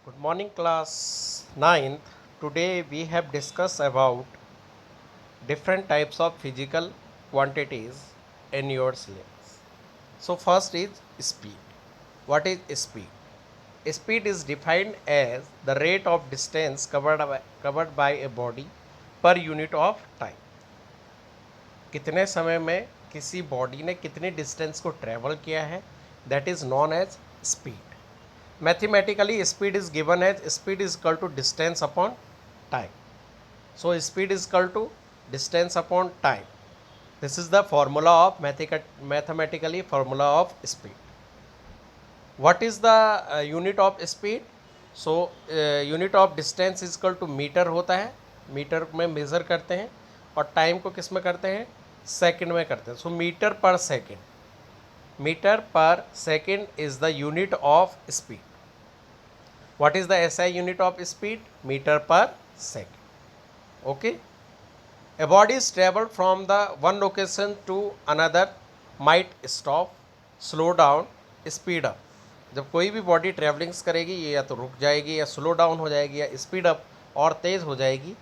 Good morning, class 9th. Today we have discussed about different types of physical quantities in your syllabus. So first is speed. What is speed? Speed is defined as the rate of distance covered by a body per unit of time. कितने समय में किसी body ने कितने distance को travel किया है, that is known as speed. Mathematically, speed is given as speed is equal to distance upon time. So, speed is equal to distance upon time. This is the formula of mathematically formula of speed. What is the unit of speed? So, unit of distance is equal to meter होता है, metre में measure करते हैं और time को किस में करते हैं, सेकंड में करते हैं. सो मीटर पर second is the unit of speed. What is the SI unit of speed? Meter per second. Okay. A body is traveled from the one location to another might stop, slow down, speed up. जब कोई भी body travellings करेगी ये या तो रुक जाएगी या स्लो डाउन हो जाएगी या स्पीड अप और तेज़ हो जाएगी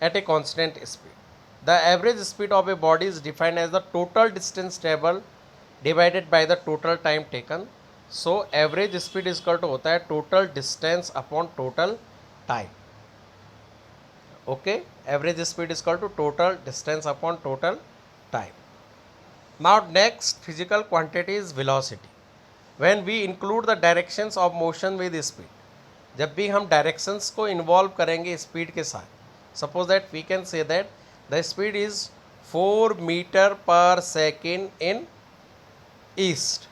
at a constant speed. The average speed of a body is defined as the total distance travel divided by the total time taken. So average speed is equal to होता है total distance upon total time. Okay, average speed is equal to total distance upon total time. Now next physical quantity is velocity. When we include the directions of motion with speed, जब भी हम directions को involve करेंगे speed के साथ, suppose that we can say that the speed is 4 metre per second in east.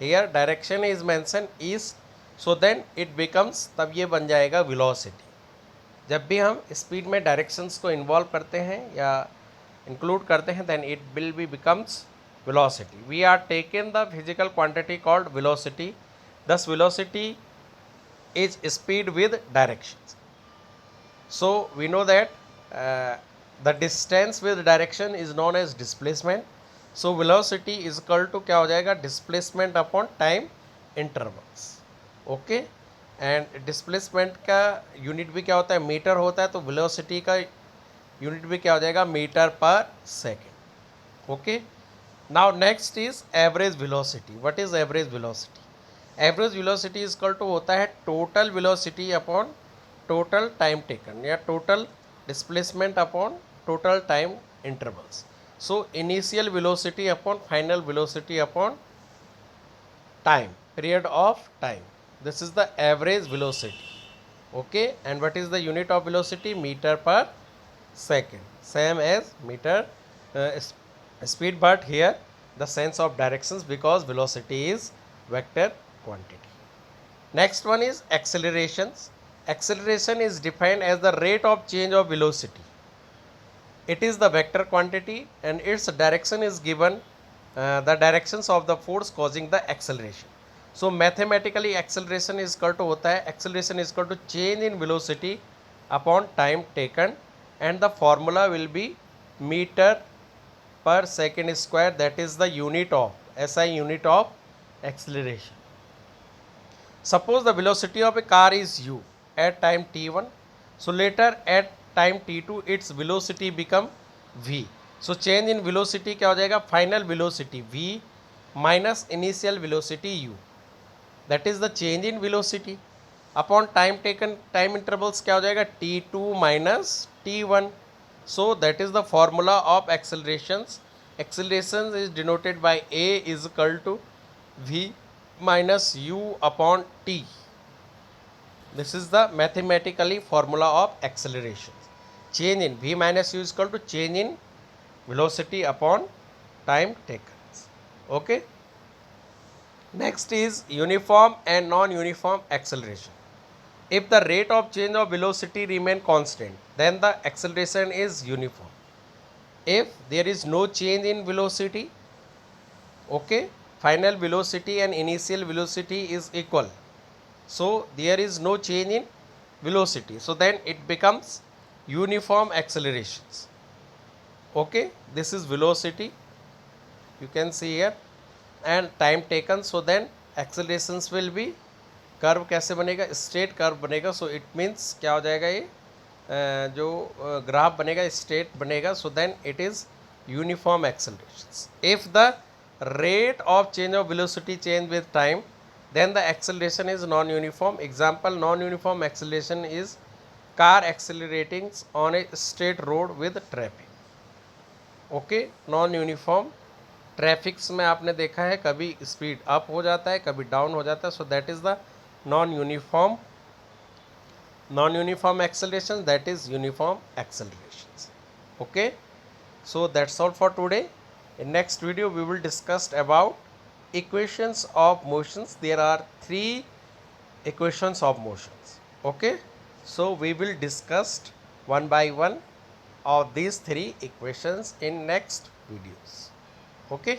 here direction is mentioned east, so then it becomes, तब ये बन जाएगा velocity. जब भी हम स्पीड में डायरेक्शंस को इन्वॉल्व करते हैं या इंक्लूड करते हैं then it will be becomes velocity. We are taken the physical quantity called velocity. Thus velocity is speed with directions. So we know that the distance with direction is known as displacement. So velocity is equal to क्या हो जाएगा, displacement upon time intervals. Okay, and displacement का unit भी क्या होता है, metre होता है. तो वेलोसिटी का यूनिट भी क्या हो जाएगा, metre per second. Okay, now next is average velocity. What is average velocity? Average velocity is equal to होता है total velocity upon total time taken या total displacement upon total time intervals. So initial velocity upon final velocity upon time, period of time. This is the average velocity. Okay, and what is the unit of velocity? Meter per second, same as meter speed, but here the sense of directions because velocity is vector quantity. Next one is accelerations. Acceleration is defined as the rate of change of velocity. It is the vector quantity and its direction is given the directions of the force causing the acceleration. So mathematically acceleration is equal to होता है, acceleration is equal to change in velocity upon time taken, and the formula will be meter per second square, that is the unit of SI unit of acceleration. Suppose the velocity of a car is u at time t1, so later at time t2 its velocity become v. so change in velocity क्या हो जाएगा, final velocity v minus initial velocity u, that is the change in velocity upon time taken. time intervals क्या हो जाएगा, t2 minus t1. so that is the formula of accelerations. Accelerations is denoted by a is equal to v minus u upon t. This is the mathematically formula of acceleration. Change in v minus u is equal to change in velocity upon time taken. Okay. Next is uniform and non-uniform acceleration. If the rate of change of velocity remain constant, then the acceleration is uniform. If there is no change in velocity, okay, final velocity and initial velocity is equal. So there is no change in velocity. So then it becomes uniform accelerations. Okay, this is velocity, you can see here, and time taken. So then accelerations will be curve कैसे बनेगा, straight curve बनेगा. So it means क्या हो जाएगा, ये जो graph बनेगा straight बनेगा. So then it is uniform acceleration. If the rate of change of velocity change with time, then the acceleration is non-uniform. Example, non-uniform acceleration is car accelerating on a straight road with traffic. Okay, non uniform traffics में आपने देखा है कभी speed up हो जाता है, कभी down हो जाता है. So that is the non uniform acceleration, that is uniform acceleration. Okay, so that's all for today. In next video we will discuss about equations of motions. There are 3 equations of motions. Okay, so we will discuss one by one of these 3 equations in next videos. Okay.